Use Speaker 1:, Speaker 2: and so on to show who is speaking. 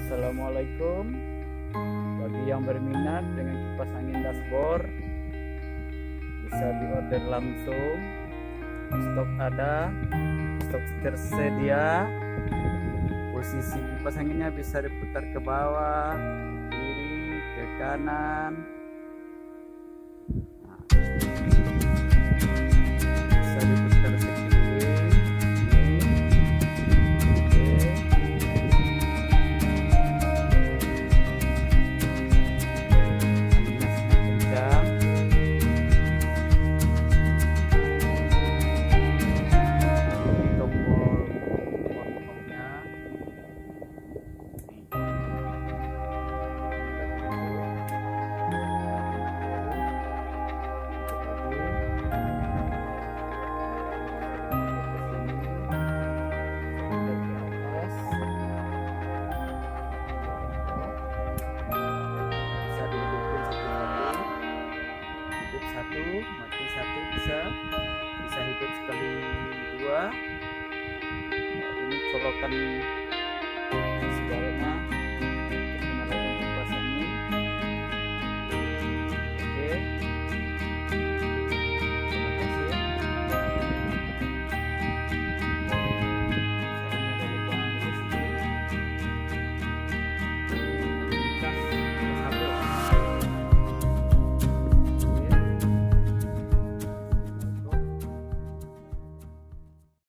Speaker 1: Assalamualaikum. Bagi yang berminat dengan kipas angin dashboard, bisa diorder langsung. Stok ada, stok tersedia. Posisi kipas anginnya bisa diputar ke bawah, kiri, ke kanan. Nah, bisa diputar sekeliling. Satu mati, satu bisa hidup sekali dua. Ini colokan